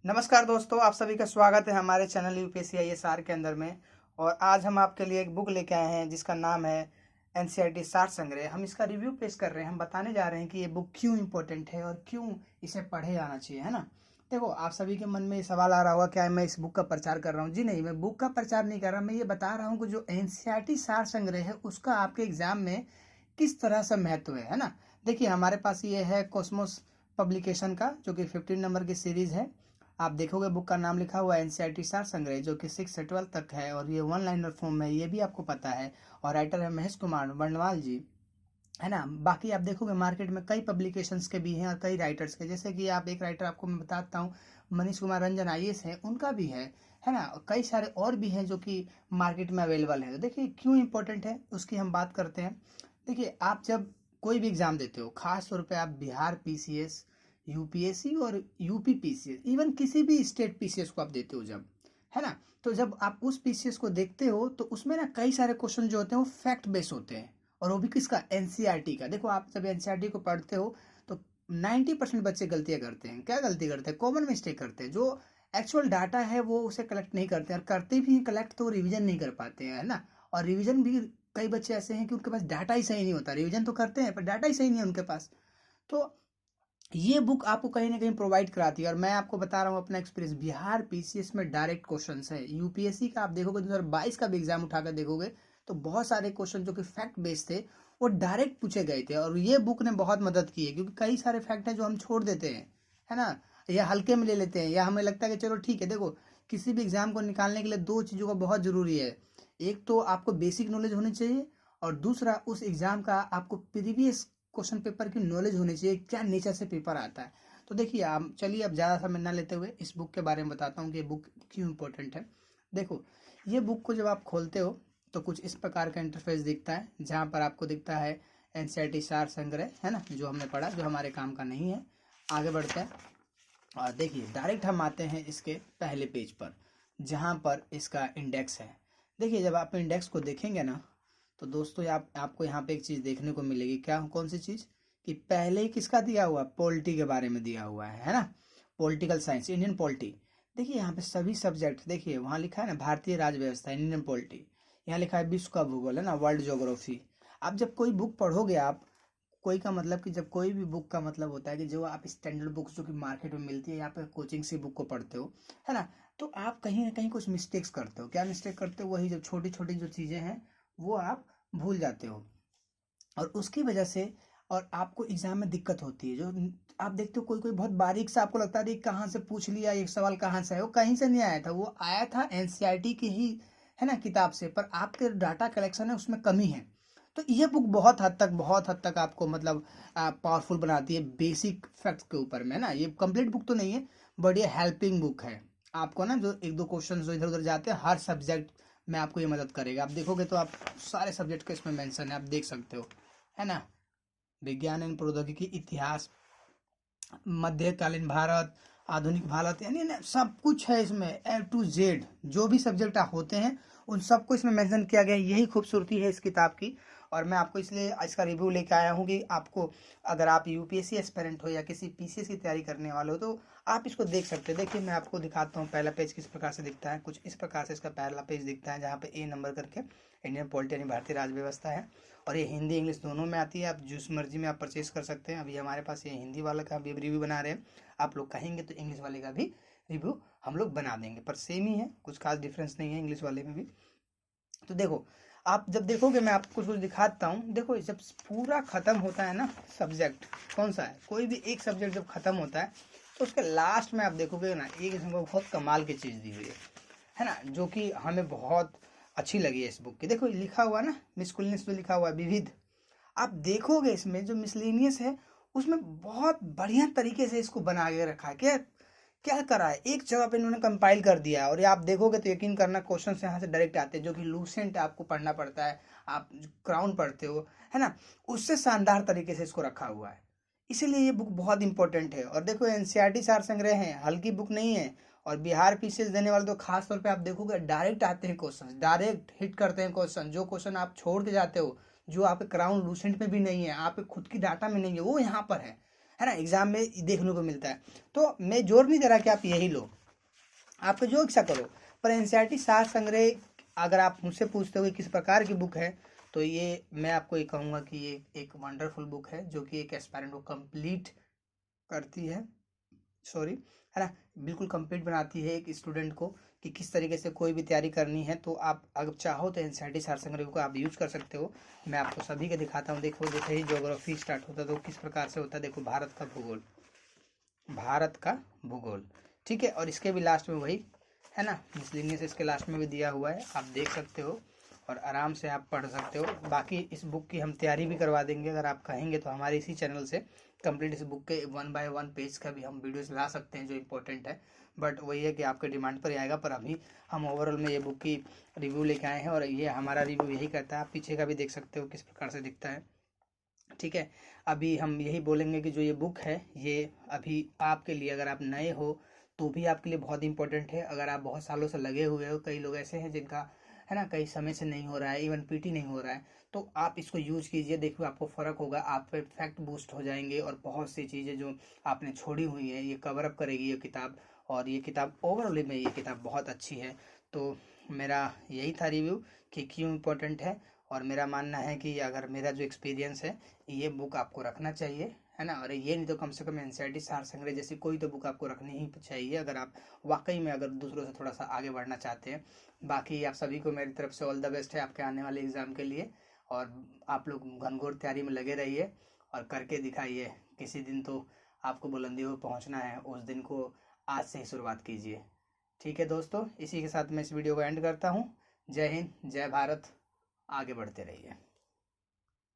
नमस्कार दोस्तों, आप सभी का स्वागत है हमारे चैनल यूपीएससी आईएएस के अंदर में। और आज हम आपके लिए एक बुक लेके आए हैं जिसका नाम है एनसीईआरटी सार संग्रह। हम इसका रिव्यू पेश कर रहे हैं। हम बताने जा रहे हैं कि ये बुक क्यों इम्पोर्टेंट है और क्यों इसे पढ़े जाना चाहिए, है ना। देखो, आप सभी के मन में ये सवाल आ रहा होगा, क्या मैं इस बुक का प्रचार कर रहा हूँ? जी नहीं, मैं बुक का प्रचार नहीं कर रहा। मैं ये बता रहा हूँ कि जो एनसीईआरटी सार संग्रह है उसका आपके एग्जाम में किस तरह से महत्व है ना। देखिए, हमारे पास ये है कॉस्मोस पब्लिकेशन का, जो कि 15 नंबर की सीरीज है। आप देखोगे बुक का नाम लिखा हुआ है एनसीईआरटी सार संग्रह, जो कि 6 से 12 तक है और ये वन लाइनर फॉर्म में, ये भी आपको पता है। और राइटर है महेश कुमार बर्णवाल जी, है ना। बाकी आप देखोगे मार्केट में कई पब्लिकेशंस के भी हैं और कई राइटर्स के, जैसे कि आप एक राइटर आपको मैं बताता हूँ, मनीष कुमार रंजन आईएएस है, उनका भी है ना। और कई सारे और भी हैं जो कि मार्केट में अवेलेबल है। तो देखिए क्यों इंपॉर्टेंट है उसकी हम बात करते हैं। देखिए, आप जब कोई भी एग्जाम देते हो, खास तौर पे आप बिहार पीसीएस, यूपीएससी और यूपी पीसीएस, इवन किसी भी स्टेट पीसीएस को आप देते हो जब, है ना, तो जब आप उस पीसीएस को देखते हो तो उसमें ना कई सारे क्वेश्चन जो होते हैं वो फैक्ट बेस होते हैं। और वो भी किसका? एनसीईआरटी का। देखो, आप जब एनसीईआरटी को पढ़ते हो तो 90% बच्चे गलतियां करते हैं। क्या गलती करते हैं? कॉमन मिस्टेक करते हैं। जो एक्चुअल डाटा है वो उसे कलेक्ट नहीं करते हैं, और करते भी कलेक्ट तो रिवीजन नहीं कर पाते हैं, है ना। और रिवीजन भी कई बच्चे ऐसे हैं कि उनके पास डाटा ही सही नहीं होता। रिवीजन तो करते हैं पर डाटा ही सही नहीं है उनके पास। तो ये बुक आपको कहीं ना कहीं प्रोवाइड कराती है। और मैं आपको बता रहा हूँ अपना एक्सपीरियंस, बिहार पीसीएस में डायरेक्ट क्वेश्चंस है। यूपीएससी का आप देखोगे 2022 का भी एग्जाम उठाकर देखोगे तो बहुत सारे क्वेश्चन जो कि फैक्ट बेस्ड थे वो डायरेक्ट पूछे गए थे। और ये बुक ने बहुत मदद की है, क्योंकि कई सारे फैक्ट हैं जो हम छोड़ देते हैं, है ना, या हल्के में ले लेते हैं, या हमें लगता है कि चलो ठीक है। देखो, किसी भी एग्जाम को निकालने के लिए दो चीज़ों का बहुत ज़रूरी है। एक तो आपको बेसिक नॉलेज होनी चाहिए, और दूसरा उस एग्जाम का आपको प्रीवियस क्वेश्चन पेपर की नॉलेज होनी चाहिए, क्या नेचर से पेपर आता है। तो देखिए, आप चलिए अब ज़्यादा समय ना लेते हुए इस बुक के बारे में बताता हूँ कि ये बुक क्यों इम्पोर्टेंट है। देखो, ये बुक को जब आप खोलते हो तो कुछ इस प्रकार का इंटरफेस दिखता है, जहाँ पर आपको दिखता है एनसीईआरटी सार संग्रह, है ना, जो हमने पढ़ा, जो हमारे काम का नहीं है। आगे बढ़ते हैं और देखिए डायरेक्ट हम आते हैं इसके पहले पेज पर, जहाँ पर इसका इंडेक्स है। देखिए, जब आप इंडेक्स को देखेंगे ना तो दोस्तों आपको यहाँ पे एक चीज़ देखने को मिलेगी। क्या? कौन सी चीज़? कि पहले ही किसका दिया हुआ है? पॉलिटी के बारे में दिया हुआ है ना। Political science, Indian polity. देखिए यहाँ पे सभी सब्जेक्ट, देखिए वहाँ लिखा है ना भारतीय राज्य व्यवस्था, इंडियन पॉलिटी। यहाँ लिखा है विश्व का भूगोल, है ना, वर्ल्ड ज्योग्राफी। आप जब कोई बुक पढ़ोगे, आप कोई का मतलब कि जब कोई भी बुक का मतलब होता है कि जो आप स्टैंडर्ड बुक्स जो कि मार्केट में मिलती है, यहाँ पे कोचिंग से बुक को पढ़ते हो, है ना, तो आप कहीं ना कहीं कुछ मिस्टेक्स करते हो। क्या मिस्टेक करते हो? वही जब छोटी छोटी जो चीज़ें हैं वो आप भूल जाते हो, और उसकी वजह से और आपको एग्जाम में दिक्कत होती है। जो आप देखते हो कोई कोई बहुत बारीक सा आपको लगता है कहाँ से पूछ लिया, एक सवाल कहाँ से है, वो कहीं से नहीं आया था, वो आया था एनसीईआरटी की ही, है ना, किताब से। पर आपके डाटा कलेक्शन है उसमें कमी है। तो ये बुक बहुत हद तक आपको मतलब पावरफुल बनाती है बेसिक फैक्ट्स के ऊपर में, है ना। ये कंप्लीट बुक तो नहीं है, बट ये हेल्पिंग बुक है आपको ना। जो एक दो क्वेश्चन जो इधर उधर जाते हैं हर सब्जेक्ट में, आपको ये मदद करेगा। आप देखोगे तो आप सारे सब्जेक्ट का इसमें मेंशन है, आप देख सकते हो, है ना। विज्ञान एवं प्रौद्योगिकी, इतिहास, मध्यकालीन भारत, आधुनिक भारत, यानी ना सब कुछ है इसमें, A to Z जो भी सब्जेक्ट होते हैं उन सबको इसमें मेंशन किया गया है। यही खूबसूरती है इस किताब की। और मैं आपको इसलिए इसका रिव्यू लेके आया हूँ कि आपको, अगर आप यूपीएससी एस्पिरेंट हो या किसी पीसीएस की तैयारी करने वाले हो तो आप इसको देख सकते हैं। देखिए, मैं आपको दिखाता हूँ पहला पेज किस प्रकार से दिखता है। कुछ इस प्रकार से इसका पहला पेज दिखता है, जहाँ पे ए नंबर करके इंडियन पॉलिटी यानी भारतीय राज्य व्यवस्था है। और ये हिंदी इंग्लिश दोनों में आती है। आप जिस मर्जी में आप परचेज कर सकते हैं। अभी हमारे पास ये हिंदी वाला का भी रिव्यू बना रहे हैं। आप लोग कहेंगे तो इंग्लिश वाले का भी रिव्यू हम लोग बना देंगे, पर सेम ही है, कुछ खास डिफरेंस नहीं है इंग्लिश वाले में भी। तो देखो, आप जब देखोगे, मैं आपको कुछ दिखाता हूँ। देखो, जब पूरा खत्म होता है ना सब्जेक्ट, कौन सा है, कोई भी एक सब्जेक्ट जब खत्म होता है तो उसके लास्ट में आप देखोगे ना, एक इसमें बहुत कमाल की चीज़ दी हुई है ना, जो कि हमें बहुत अच्छी लगी है इस बुक की। देखो, लिखा हुआ ना मिसकुलनेस, जो लिखा हुआ है विविध, आप देखोगे इसमें जो मिसलेनियस है उसमें बहुत बढ़िया तरीके से इसको बना के रखा है। क्या क्या करा है, एक जगह पे इन्होंने कंपाइल कर दिया है। और ये आप देखोगे तो यकीन करना क्वेश्चन यहाँ से डायरेक्ट आते हैं, जो कि लूसेंट आपको पढ़ना पड़ता है, आप क्राउन पढ़ते हो, है ना, उससे शानदार तरीके से इसको रखा हुआ है। इसीलिए ये बुक बहुत इंपॉर्टेंट है। और देखो, एनसीईआरटी सार संग्रह है, हल्की बुक नहीं है। और बिहार पीसीएस देने वाले तो खास तौर पे आप देखोगे डायरेक्ट आते हैं क्वेश्चन, डायरेक्ट हिट करते हैं क्वेश्चन। जो क्वेश्चन आप छोड़ के जाते हो, जो आपके क्राउन लूसेंट में भी नहीं है, आपके खुद की डाटा में नहीं है, वो यहाँ पर है। है ना, एग्जाम में देखने को मिलता है। तो मैं जोर नहीं दे रहा कि आप यही लो, आपको जो इच्छा करो, पर एनसीईआरटी सार संग्रह अगर आप मुझसे पूछते हो कि किस प्रकार की बुक है, तो ये मैं आपको ये कहूँगा कि ये एक वंडरफुल बुक है जो कि एक एस्पायरेंट को कंप्लीट करती है, सॉरी, है ना, बिल्कुल कंप्लीट बनाती है एक स्टूडेंट को कि किस तरीके से कोई भी तैयारी करनी है। तो आप अगर चाहो तो एनसीईआरटी सार संग्रह को आप यूज कर सकते हो। मैं आपको सभी के दिखाता हूँ। देखो जैसे ही ज्योग्राफी स्टार्ट होता है तो किस प्रकार से होता है, देखो भारत का भूगोल, भारत का भूगोल, ठीक है, और इसके भी लास्ट में वही है ना, मिसलिनियस इसके लास्ट में भी दिया हुआ है, आप देख सकते हो और आराम से आप पढ़ सकते हो। बाकी इस बुक की हम तैयारी भी करवा देंगे, अगर आप कहेंगे तो हमारे इसी चैनल से कंप्लीट इस बुक के 1 बाय 1 पेज का भी हम वीडियोस ला सकते हैं जो इम्पोर्टेंट है। बट वही है कि आपके डिमांड पर ही आएगा, पर अभी हम ओवरऑल में ये बुक की रिव्यू लेके आए हैं और ये हमारा रिव्यू यही करता है। आप पीछे का भी देख सकते हो किस प्रकार से दिखता है, ठीक है। अभी हम यही बोलेंगे कि जो ये बुक है ये अभी आपके लिए, अगर आप नए हो तो भी आपके लिए बहुत इंपॉर्टेंट है। अगर आप बहुत सालों से लगे हुए हो, कई लोग ऐसे हैं जिनका है ना कई समय से नहीं हो रहा है, इवन पीटी नहीं हो रहा है, तो आप इसको यूज कीजिए, देखिए आपको फ़र्क होगा, आप पे फैक्ट बूस्ट हो जाएंगे और बहुत सी चीज़ें जो आपने छोड़ी हुई है ये कवर अप करेगी ये किताब। और ये किताब ओवरऑल में ये किताब बहुत अच्छी है। तो मेरा यही था रिव्यू कि क्यों इम्पोर्टेंट है, और मेरा मानना है कि अगर मेरा जो एक्सपीरियंस है ये बुक आपको रखना चाहिए, है ना। और ये नहीं तो कम से कम एनसीईआरटी सार संग्रह जैसी कोई तो बुक आपको रखनी ही चाहिए अगर आप वाकई में अगर दूसरों से थोड़ा सा आगे बढ़ना चाहते हैं। बाकी आप सभी को मेरी तरफ से ऑल द बेस्ट है आपके आने वाले एग्ज़ाम के लिए, और आप लोग घनघोर तैयारी में लगे रहिए और करके दिखाइए। किसी दिन तो आपको बुलंदियों पर पहुँचना है, उस दिन को आज से ही शुरुआत कीजिए। ठीक है दोस्तों, इसी के साथ मैं इस वीडियो को एंड करता हूँ। जय हिंद, जय भारत, आगे बढ़ते रहिए।